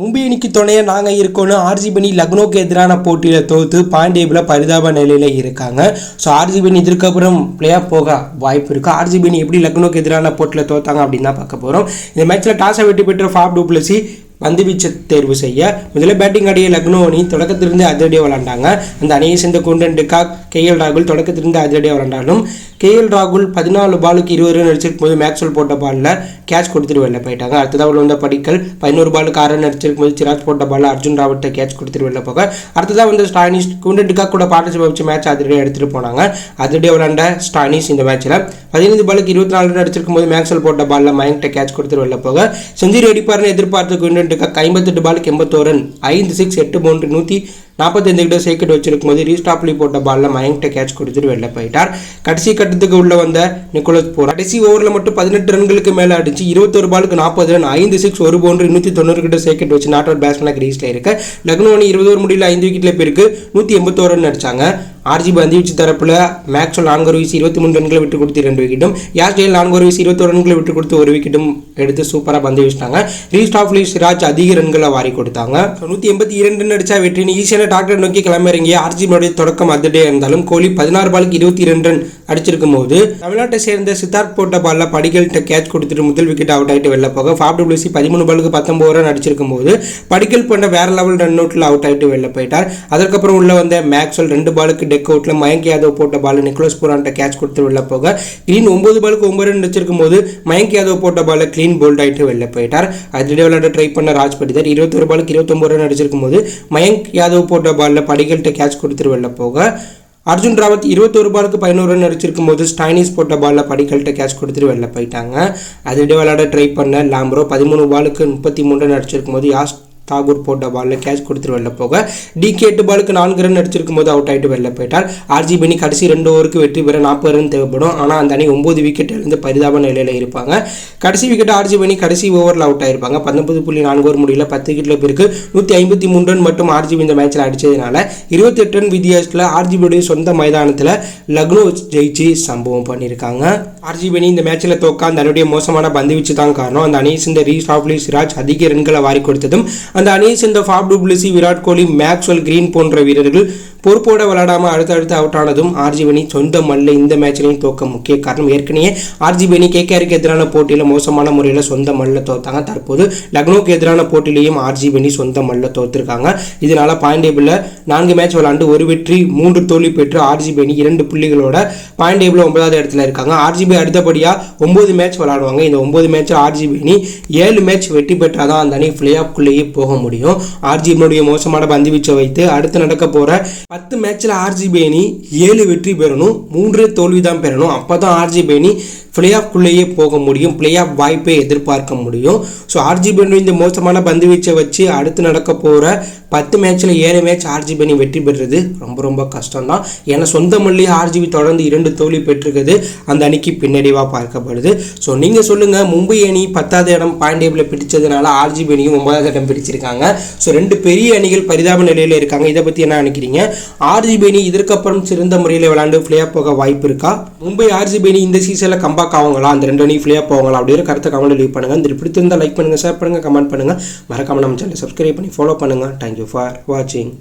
மும்பை அணிக்கு துணையாக நாங்கள் இருக்கோன்னு ஆர்சிபி அணி லக்னோக்கு எதிரான போட்டியில் தோற்று பாயிண்ட் டேபிளில் பரிதாப நிலையில் இருக்காங்க. ஸோ ஆர்சிபி அணி இதுக்கப்புறம் பிளே ஆஃப் போக வாய்ப்பு இருக்குது. ஆர்சிபி அணி எப்படி லக்னோக்கு எதிரான போட்டியில் தோற்றாங்க அப்படின்னு தான் பார்க்க போகிறோம். இந்த மேட்ச்சில் டாஸை வெற்றி பெற்ற ஃபாஃப் டு பிளஸி பந்துவீச்சை தேர்வு செய்ய முதல்ல பேட்டிங் ஆடிய லக்னோ அணி தொடக்கத்திலிருந்து அதிரடியாக விளாண்டாங்க. அந்த அணியை சேர்ந்த குண்டன் டிகாக், கேஎல் ராகுல் தொடக்கத்திலிருந்து அதிரடியாக விளாண்டாலும் கேஎல் ராகுல் 14 பாலுக்கு 20 ரன் அடிச்சிருக்கும் போது மேக்ஸ்வெல் போட்ட பாலில் கேட்ச் கொடுத்துட்டு வெளில போயிட்டாங்க. அடுத்ததாக உள்ள வந்த படிக்கல் 11 பாலுக்கு 6 ரன் அடிச்சிருக்கும் போது சிராஜ் போட்ட பாலில் அர்ஜுன் ராவட்டை கேட்ச் கொடுத்துட்டு வெளில போக, அடுத்ததாக வந்து ஸ்டானிஷ் குண்டன் டிகாக் கூட பார்ட்டிசிபேட் வச்சு மேட்ச் அதிரடியாக எடுத்துகிட்டு போனாங்க. அதிரடியாக விளாண்ட ஸ்டானிஷ் இந்த மேட்ச்சில் 15 பாலுக்கு 24 ரன் அடிச்சிருக்கும் போது மேக்ஸ்வெல் போட்ட பாலில் மயங்கிட்ட கேட்ச் கொடுத்துட்டு வெளில போக, செஞ்சுரி அடிப்பார்னு எதிர்பார்த்த குண்டன் டிகாக் 58 பாலுக்கு 81 ரன் 5 6 8 பவுண்டரி 145 கிட்ட சைக்கெட் வச்சிருக்கும் போது ரீஸ்டாப்லி போட்ட பாலில் மயங்கிட்ட கேட்ச் கொடுத்துட்டு வெளில போயிட்டார். கடைசி கட்டத்துக்கு உள்ள வந்த நிக்கோலஸ் பூரன் கடைசி ஓவரில் மட்டும் 18 ரன்களுக்கு மேலே அடிச்சு 21 பாலுக்கு 40 ரன் 5 6 1 பவுண்டரி 190 கிட்ட சைக்கெட் வச்சு நாட் அவுட் பேட்ஸ்மேனாக கிரீஸில் இருக்க லக்னோ அணி 20 ஓவர் முடியல 5 விக்கெட்ல பேருக்கு 181 ரன் அடிச்சாங்க. ஆர்சிபி பந்துவீச்சு தரப்புல மேக்ஸ்வெல் 4 ஓவர் வீசி 23 ரன்களை விட்டு கொடுத்து 2 விக்கெட்டும், யாஸ்டேல் 4 ஓவர் வீசி 21 ரன்களை விட்டு கொடுத்து 1 விக்கெட்டும் எடுத்து சூப்பராக பந்து வீசிட்டாங்க. ரீஸ்டாப்லி சிராஜ் அதிக ரன்களை வாரி கொடுத்தாங்க. 182 ரன் அடிச்சா வெற்றின்னு ஈஸியான டாக்டர் நோக்கி கிளம்பிறங்கிய ஆர்சிபியோடைய தொடக்கம் அதிரடியா இருந்தாலும் கோலி 16 பாலுக்கு 22 ரன் அடிச்சிருக்கும் போது தமிழ்நாட்டை சேர்ந்த சித்தார்த் போட்ட பாலில் படிக்கல்கிட்ட கேட்ச் கொடுத்துட்டு முதல் விக்கெட் அவுட் ஆகிட்டு வெளில போக, ஃபாஃப் டு பிளஸி 13 பாலுக்கு 19 ரன் அடிச்சிருக்கும் போது படிக்கல் பண்ண வேற லெவல் ரன் அவுட்டில் அவுட் ஆகிட்டு வெளில போயிட்டார். அதற்கப்புறம் உள்ள வந்த மேக்ஸ்வெல் 2 பாலுக்கு டெக் அவுட்ல மயங்க் யாதவ் போட்ட பால் நிக்கோலஸ் பூரான்ட்ட கேட்ச் கொடுத்து வெளில போக, கிரீன் 9 பாலுக்கு 9 ரன் அடிச்சிருக்கும் போது மயங்க் யாதவ் போட்ட பால் கிளீன் போல்ட் ஆகிட்டு வெளில போயிட்டார். அதிரடியாக விளையாட ட்ரை பண்ண ராஜ் பட்டிதார் 21 பாலுக்கு 29 ரன் அடிச்சிருக்கும் போது மயங்க் யாதவ் போட்ட பாலில் படிக்கல்கிட்ட கேட்ச் கொடுத்துட்டு வெளில போக, அர்ஜுன் ராவத் 21 பாலுக்கு 11 ரன் அடிச்சிருக்கும் போது ஸ்டானிஸ் போட்ட பாலில் படிக்கல்கிட்ட கேட்ச் கொடுத்துட்டு வெளில போயிட்டாங்க. அதிரடியாக விளையாட ட்ரை பண்ண லாம்ப்ரோ 13 பாலுக்கு 33 ரன் அடிச்சிருக்கும் போது யாஸ் தாகூர் போட்ட பாலில் கேட்ச் கொடுத்துட்டு வெளில போக, டிகே 8 பாலுக்கு 4 ரன் அடிச்சிருக்கும் போது அவுட் ஆகிட்டு வெளில போயிட்டார். ஆர்சிபி அணி கடைசி 2 ஓவருக்கு வெற்றி பெற 40 ரன் தேவைப்படும். ஆனால் அந்த அணி 9 விக்கெட் இருந்து பரிதாப நிலையில் இருப்பாங்க. கடைசி விக்கெட் ஆர்சிபி அணி கடைசி ஓவரில் அவுட் ஆயிருப்பாங்க. 19.4 ஓவர் முடியல 10 விக்கெட்ல பேருக்கு 153 ரன் மட்டும் ஆர்சிபி இந்த மேட்சில் அடிச்சதுனால 28 ரன் வித்தியாசத்தில் ஆர்சிபியுடைய சொந்த மைதானத்தில் லக்னோ ஜெயிச்சு சம்பவம் பண்ணியிருக்காங்க. ஆர்சிபி அணி இந்த மேட்சில் தோக்க அந்த அணியுடைய மோசமான பந்துவீச்சு தான் காரணம். அந்த அணியை சேர்ந்த ரீஸ்டாப்லி சிராஜ் அதிக ரன்களை வாரி கொடுத்ததும், அந்த அணியை சேர்ந்த Faf to Blessy, Virat Kohli, Maxwell, green போன்ற வீரர்கள் பொறுப்போட விளையாடாமல் அடுத்தடுத்து அவுட் ஆனதும் ஆர்சிபி அணி சொந்த மல்ல இந்த மேட்சிலையும் தோக்க முக்கிய காரணம். ஏற்கனவே ஆர்சிபி அணி கேகேஆருக்கு எதிரான போட்டியில் மோசமான முறையில் சொந்த மல்ல தோத்தாங்க. தற்போது லக்னோக்கு எதிரான போட்டியிலையும் ஆர்சிபி அணி சொந்த மல்ல தோத்துருக்காங்க. இதனால பாயிண்ட் டேபிளில் 4 மேட்ச் விளையாண்டு 1 வெற்றி 3 தோல்வி பெற்று ஆர்சிபி அணி 2 புள்ளிகளோட பாயிண்ட் டேபிளில் 9வது இடத்துல இருக்காங்க. ஆர்சிபி அடுத்தபடியாக 9 மேட்ச் விளையாடுவாங்க. இந்த 9 மேட்சில் ஆர்சிபி அணி 7 மேட்ச் வெற்றி பெற்றாதான் அந்த அணி பிளே ஆஃப்குள்ளேயே போக முடியும். ஆர்சிபியுடைய மோசமான பந்துவீச்சை வைத்து அடுத்து நடக்க போகிற 10 மேட்ச்சில் ஆர்சிபி அணி 7 வெற்றி பெறணும், 3 தோல்வி தான் பெறணும். அப்போ தான் ஆர்சிபி அணி பிளே ஆஃப்குள்ளேயே போக முடியும், பிளே ஆஃப் வாய்ப்பை எதிர்பார்க்க முடியும். ஸோ ஆர்சிபி அணி இந்த மோசமான பந்துவீச்சை வச்சு அடுத்து நடக்க போகிற 10 மேட்ச்சில் 7 மேட்ச் ஆர்சிபி அணி வெற்றி பெறுறது ரொம்ப ரொம்ப கஷ்டம் தான். ஏன்னா சொந்த மல்லியே ஆர்சிபி தொடர்ந்து 2 தோல்வி பெற்றிருக்குது அந்த அணிக்கு பின்னடைவாக பார்க்கப்படுது. ஸோ நீங்கள் சொல்லுங்கள், மும்பை அணி 10வது இடம் பாயிண்ட் டேபிளில் பிடிச்சதுனால ஆர்சிபி அணியும் 9வது இடம் பிடிச்சிருக்காங்க. ஸோ 2 பெரிய அணிகள் பரிதாப நிலையில் இருக்காங்க. இதை பற்றி என்ன நினைக்கிறீங்க? ஆர்சிபி அணி இதற்கப்புறம் சிறந்த முறையில் விளையாண்டு பிளே ஆஃப் போக வாய்ப்பு இருக்கா? மும்பை ஆர்சிபி அணி இந்த சீசனில் கம்பேக் ஆவாங்களா? அந்த 2 அணி பிளே ஆஃப் போவாங்களா? அப்படிங்கிற கருத்தை கமெண்ட் லீவ் பண்ணுங்கள். இந்த பிடித்திருந்தால் லைக் பண்ணுங்கள், ஷேர் பண்ணுங்கள், கமெண்ட் பண்ணுங்கள். மறக்காம நம்ம சேனலை சப்ஸ்கிரைப் பண்ணி ஃபாலோ பண்ணுங்கள். தேங்க்யூ ஃபார் வாட்சிங்.